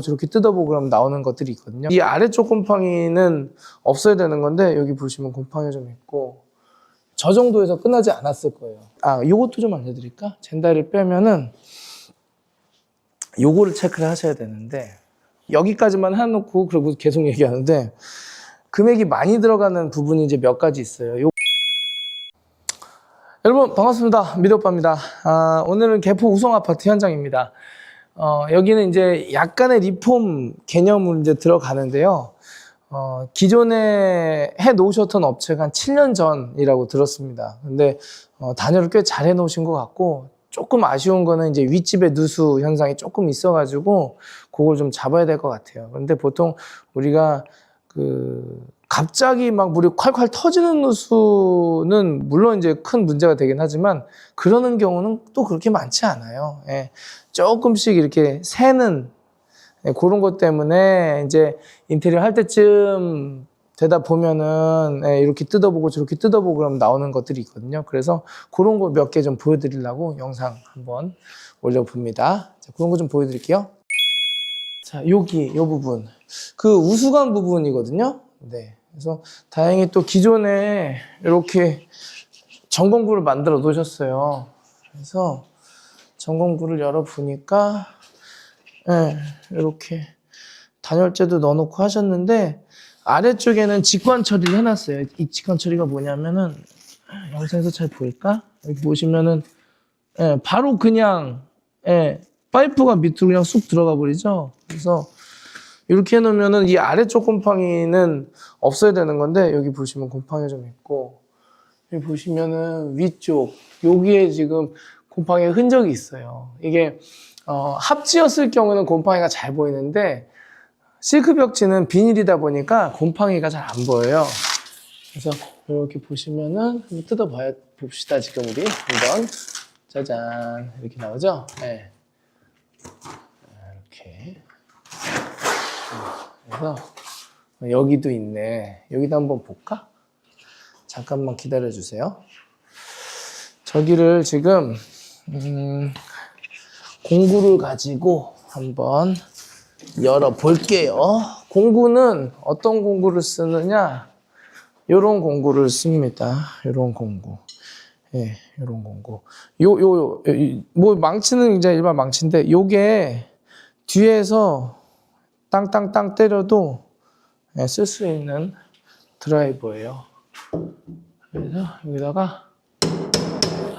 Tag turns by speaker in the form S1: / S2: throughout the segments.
S1: 저렇게 뜯어보고 그러면 나오는 것들이 있거든요. 이 아래쪽 곰팡이는 없어야 되는 건데 여기 보시면 곰팡이가 좀 있고 저 정도에서 끝나지 않았을 거예요. 요것도 좀 알려드릴까? 젠다를 빼면은 요거를 체크를 하셔야 되는데 여기까지만 해놓고 그리고 계속 얘기하는데 금액이 많이 들어가는 부분이 이제 몇 가지 있어요. 여러분 반갑습니다. 미도오빠입니다. 오늘은 개포 우성아파트 현장입니다. 여기는 이제 약간의 리폼 개념으로 이제 들어가는데요. 기존에 해 놓으셨던 업체가 한 7년 전이라고 들었습니다. 근데 단열을 꽤 잘 해 놓으신 것 같고 조금 아쉬운 거는 이제 윗집에 누수 현상이 조금 있어가지고 그걸 좀 잡아야 될 것 같아요. 그런데 보통 우리가 갑자기 막 물이 콸콸 터지는 누수는 물론 이제 큰 문제가 되긴 하지만 그러는 경우는 또 그렇게 많지 않아요. 예, 조금씩 이렇게 새는 그런 것 때문에 이제 인테리어 할 때쯤 되다 보면은 이렇게 뜯어보고 저렇게 뜯어보고 그러면 나오는 것들이 있거든요. 그래서 그런 거 몇 개 좀 보여드리려고 영상 한번 올려봅니다. 자, 그런 거 좀 보여드릴게요. 자, 여기 요 부분 우수관 부분이거든요. 네, 그래서 다행히 또 기존에 이렇게 전공구를 만들어 놓으셨어요. 그래서 전공구를 열어 보니까 이렇게 단열재도 넣어놓고 하셨는데 아래쪽에는 직관 처리를 해놨어요. 이 직관 처리가 뭐냐면은 영상에서 잘 보일까? 여기 보시면은 바로 그냥 파이프가 밑으로 그냥 쑥 들어가 버리죠. 그래서 이렇게 해놓으면은 이 아래쪽 곰팡이는 없어야 되는 건데 여기 보시면 곰팡이가 좀 있고 여기 보시면은 위쪽 여기에 지금 곰팡이의 흔적이 있어요. 이게 합지였을 경우는 곰팡이가 잘 보이는데 실크 벽지는 비닐이다 보니까 곰팡이가 잘 안 보여요. 그래서 이렇게 보시면은 한번 뜯어봐야 봅시다. 지금 우리 한번 짜잔 이렇게 나오죠? 네. 이렇게. 그래서 여기도 있네. 여기도 한번 볼까? 잠깐만 기다려 주세요. 저기를 지금 공구를 가지고 한번 열어 볼게요. 공구는 어떤 공구를 쓰느냐? 요런 공구를 씁니다. 요런 공구. 예, 요런 공구. 뭐 망치는 이제 일반 망치인데 요게 뒤에서 땅땅땅 때려도 쓸 수 있는 드라이버예요. 그래서 여기다가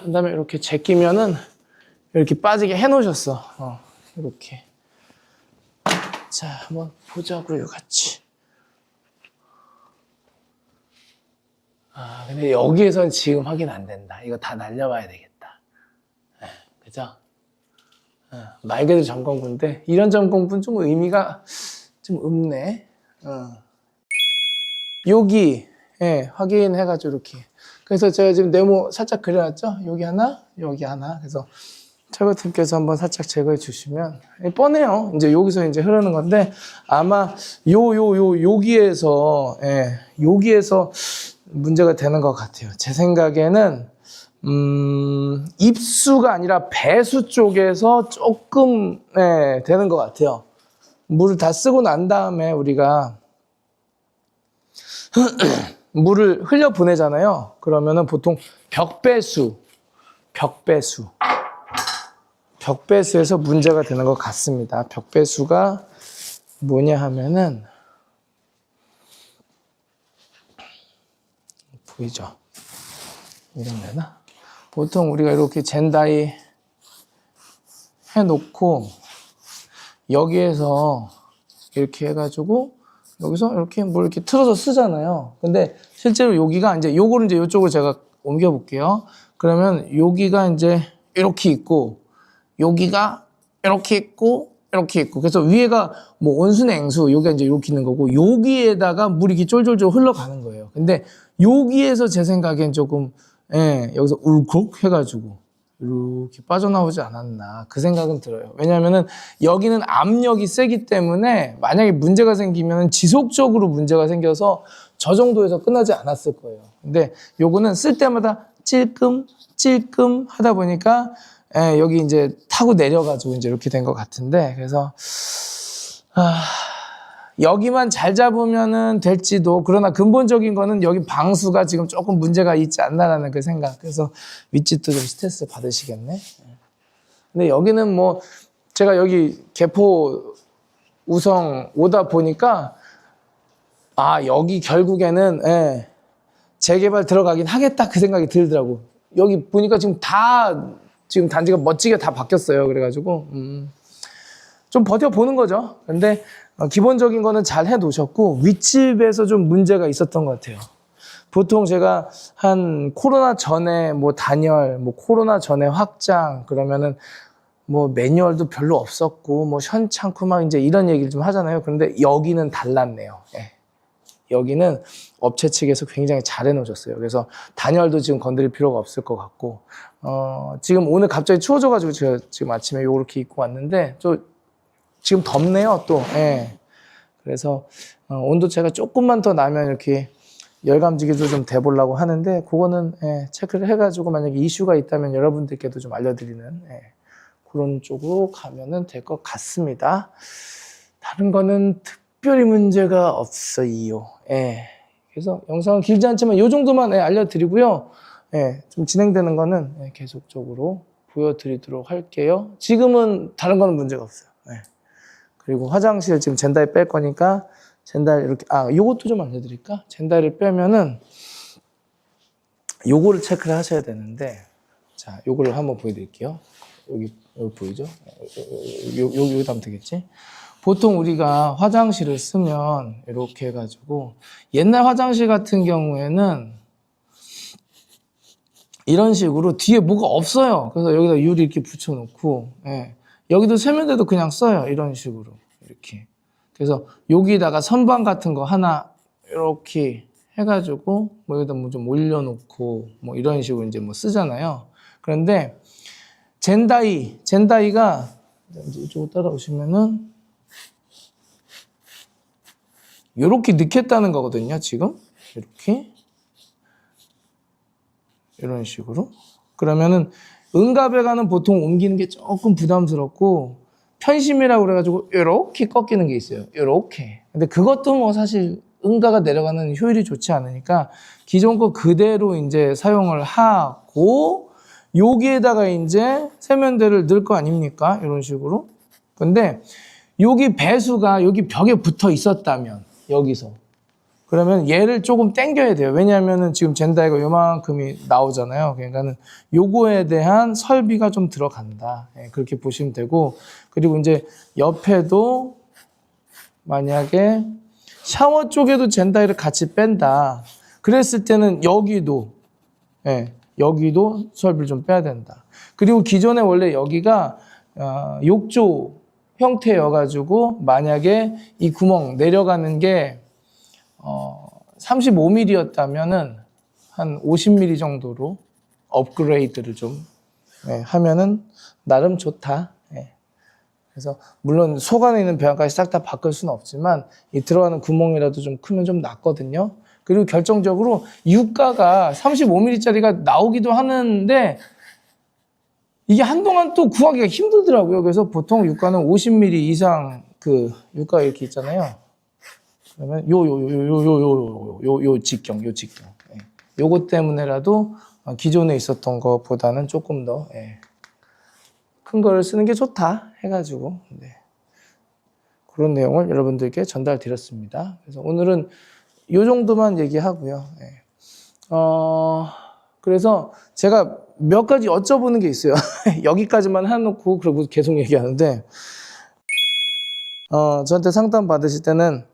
S1: 한 다음에 이렇게 제끼면은 이렇게 빠지게 해 놓으셨어. 이렇게. 자, 한번 보자고요, 같이. 근데 여기에선 지금 확인 안 된다. 이거 다 날려봐야 되겠다. 그죠? 말 그대로 점검구인데, 이런 점검구는 좀 의미가 좀 없네. 여기, 확인해가지고 이렇게. 그래서 제가 지금 네모 살짝 그려놨죠? 여기 하나, 여기 하나. 그래서 철거팀께서 한번 살짝 제거해 주시면 뻔해요. 이제 여기서 이제 흐르는 건데 아마 여기에서 여기에서 문제가 되는 것 같아요. 제 생각에는 입수가 아니라 배수 쪽에서 조금 되는 것 같아요. 물을 다 쓰고 난 다음에 우리가 물을 흘려 보내잖아요. 그러면은 보통 벽배수에서 문제가 되는 것 같습니다. 벽배수가 뭐냐 하면은 보이죠? 이런 데나 보통 우리가 이렇게 젠다이 해놓고 여기에서 이렇게 해가지고 여기서 이렇게 뭘 이렇게 틀어서 쓰잖아요. 근데 실제로 여기가 이제 요거를 이제 이쪽으로 제가 옮겨 볼게요. 그러면 여기가 이제 이렇게 있고 여기가 이렇게 있고 이렇게 있고 그래서 위에가 뭐 온수나 냉수 여기가 이제 이렇게 있는 거고 여기에다가 물이 이렇게 쫄쫄쫄 흘러가는 거예요. 근데 여기에서 제 생각엔 조금 여기서 울컥 해가지고 이렇게 빠져나오지 않았나 그 생각은 들어요. 왜냐하면은 여기는 압력이 세기 때문에 만약에 문제가 생기면 지속적으로 문제가 생겨서 저 정도에서 끝나지 않았을 거예요. 근데 요거는 쓸 때마다 찔끔 하다 보니까 여기 이제 타고 내려가지고 이제 이렇게 된 것 같은데 그래서 여기만 잘 잡으면은 될지도, 그러나 근본적인 거는 여기 방수가 지금 조금 문제가 있지 않나라는 그 생각. 그래서 윗집도 좀 스트레스 받으시겠네. 근데 여기는 뭐 제가 여기 개포 우성 오다 보니까 여기 결국에는 재개발 들어가긴 하겠다 그 생각이 들더라고. 여기 보니까 지금 단지가 멋지게 다 바뀌었어요. 그래가지고 좀 버텨보는 거죠. 근데 기본적인 거는 잘 해놓으셨고, 윗집에서 좀 문제가 있었던 것 같아요. 보통 제가 한 코로나 전에 뭐 단열, 뭐 코로나 전에 확장, 그러면은 뭐 매뉴얼도 별로 없었고, 뭐 현찮고 막 이제 이런 얘기를 좀 하잖아요. 그런데 여기는 달랐네요. 여기는 업체 측에서 굉장히 잘 해놓으셨어요. 그래서 단열도 지금 건드릴 필요가 없을 것 같고, 지금 오늘 갑자기 추워져가지고 제가 지금 아침에 요렇게 입고 왔는데, 지금 덥네요, 또. 그래서 온도차가 조금만 더 나면 이렇게 열감지기도 좀 돼보려고 하는데, 그거는 체크를 해가지고 만약에 이슈가 있다면 여러분들께도 좀 알려드리는 그런 쪽으로 가면은 될 것 같습니다. 다른 거는 특별히 문제가 없어요. 그래서 영상은 길지 않지만 이 정도만 알려드리고요. 좀 진행되는 거는 계속적으로 보여드리도록 할게요. 지금은 다른 거는 문제가 없어요. 그리고 화장실 지금 젠다이 뺄 거니까 젠다이 이렇게, 요것도 좀 알려드릴까? 젠다이를 빼면은 요거를 체크를 하셔야 되는데, 자, 요거를 한번 보여드릴게요. 여기 보이죠? 여기 하면 되겠지? 보통 우리가 화장실을 쓰면 이렇게 해가지고, 옛날 화장실 같은 경우에는 이런 식으로 뒤에 뭐가 없어요. 그래서 여기다 유리 이렇게 붙여놓고, 여기도 세면대도 그냥 써요. 이런 식으로. 이렇게. 그래서 여기다가 선반 같은 거 하나 이렇게 해가지고 뭐 여기다 뭐 좀 올려놓고 뭐 이런 식으로 이제 뭐 쓰잖아요. 그런데 젠다이가 이쪽으로 따라오시면은 이렇게 넣겠다는 거거든요. 지금 이렇게 이런 식으로. 그러면은 응갑에가는 보통 옮기는 게 조금 부담스럽고, 편심이라고 그래가지고 이렇게 꺾이는 게 있어요. 이렇게. 근데 그것도 뭐 사실 응가가 내려가는 효율이 좋지 않으니까 기존 거 그대로 이제 사용을 하고, 여기에다가 이제 세면대를 넣을 거 아닙니까? 이런 식으로. 근데 여기 배수가 여기 벽에 붙어 있었다면, 여기서, 그러면 얘를 조금 당겨야 돼요. 왜냐하면은 지금 젠다이가 요만큼이 나오잖아요. 그러니까는 요거에 대한 설비가 좀 들어간다. 그렇게 보시면 되고, 그리고 이제 옆에도 만약에 샤워 쪽에도 젠다이를 같이 뺀다. 그랬을 때는 여기도 설비를 좀 빼야 된다. 그리고 기존에 원래 여기가 욕조 형태여가지고 만약에 이 구멍 내려가는 게 35mm였다면은 한 50mm 정도로 업그레이드를 좀 하면은 나름 좋다. 그래서 물론 속 안에 있는 배관까지 싹 다 바꿀 수는 없지만 이 들어가는 구멍이라도 좀 크면 좀 낫거든요. 그리고 결정적으로 유가가 35mm짜리가 나오기도 하는데 이게 한동안 또 구하기가 힘들더라고요. 그래서 보통 유가는 50mm 이상 그 유가 이렇게 있잖아요. 그러면 요 직경. 요것 때문에라도 기존에 있었던 것보다는 조금 더 큰 거를 쓰는 게 좋다 해가지고 그런 내용을 여러분들께 전달 드렸습니다. 그래서 오늘은 요 정도만 얘기하고요. 그래서 제가 몇 가지 여쭤보는 게 있어요. 여기까지만 해놓고 그러고 계속 얘기하는데, 저한테 상담 받으실 때는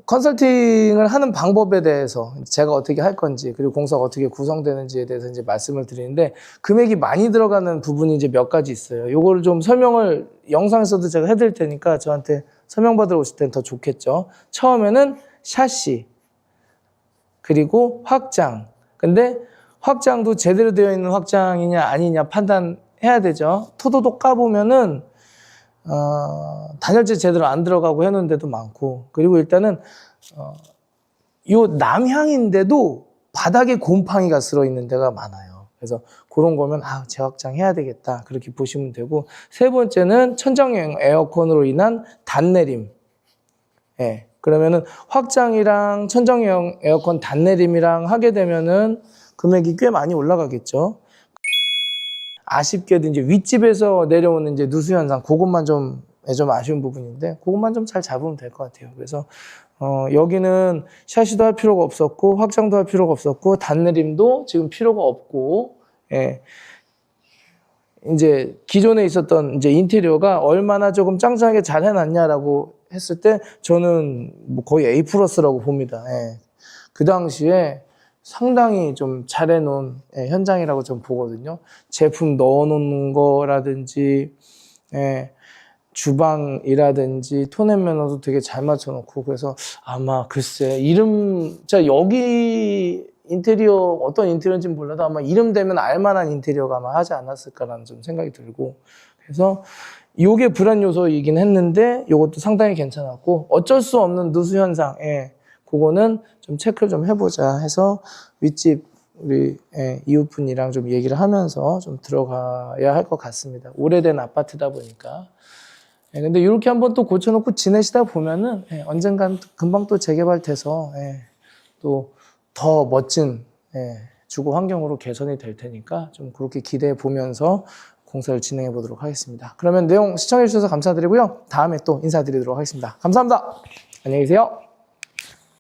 S1: 컨설팅을 하는 방법에 대해서 제가 어떻게 할 건지, 그리고 공사가 어떻게 구성되는지에 대해서 이제 말씀을 드리는데, 금액이 많이 들어가는 부분이 이제 몇 가지 있어요. 요거를 좀 설명을 영상에서도 제가 해드릴 테니까 저한테 설명받으러 오실 때는 더 좋겠죠. 처음에는 샤시, 그리고 확장. 근데 확장도 제대로 되어 있는 확장이냐 아니냐 판단해야 되죠. 토도독 까보면은 단열재 제대로 안 들어가고 해놓은 데도 많고, 그리고 일단은 요 남향인데도 바닥에 곰팡이가 쓸어 있는 데가 많아요. 그래서 그런 거면 재확장 해야 되겠다 그렇게 보시면 되고, 세 번째는 천정형 에어컨으로 인한 단내림. 예. 그러면은 확장이랑 천정형 에어컨 단내림이랑 하게 되면은 금액이 꽤 많이 올라가겠죠. 아쉽게도 이제 윗집에서 내려오는 이제 누수 현상, 그것만 좀 아쉬운 부분인데, 그것만 좀 잘 잡으면 될 것 같아요. 그래서 여기는 샤시도 할 필요가 없었고, 확장도 할 필요가 없었고, 단내림도 지금 필요가 없고, 예. 이제 기존에 있었던 이제 인테리어가 얼마나 조금 짱짱하게 잘 해놨냐라고 했을 때 저는 뭐 거의 A+라고 봅니다. 예. 그 당시에 상당히 좀 잘 해놓은 현장이라고 좀 보거든요. 제품 넣어놓는 거라든지, 주방이라든지 토넷 매너도 되게 잘 맞춰놓고, 그래서 아마 글쎄 진짜 여기 인테리어 어떤 인테리어인지는 몰라도 아마 이름 되면 알만한 인테리어가 아마 하지 않았을까라는 좀 생각이 들고, 그래서 요게 불안 요소이긴 했는데 요것도 상당히 괜찮았고, 어쩔 수 없는 누수 현상, 그거는 좀 체크를 좀 해보자 해서 윗집 우리 이웃분이랑 좀 얘기를 하면서 좀 들어가야 할 것 같습니다. 오래된 아파트다 보니까. 근데 이렇게 한번 또 고쳐놓고 지내시다 보면은 언젠간 금방 또 재개발돼서 또 더 멋진 주거 환경으로 개선이 될 테니까 좀 그렇게 기대해 보면서 공사를 진행해 보도록 하겠습니다. 그러면 내용 시청해 주셔서 감사드리고요. 다음에 또 인사드리도록 하겠습니다. 감사합니다. 안녕히 계세요.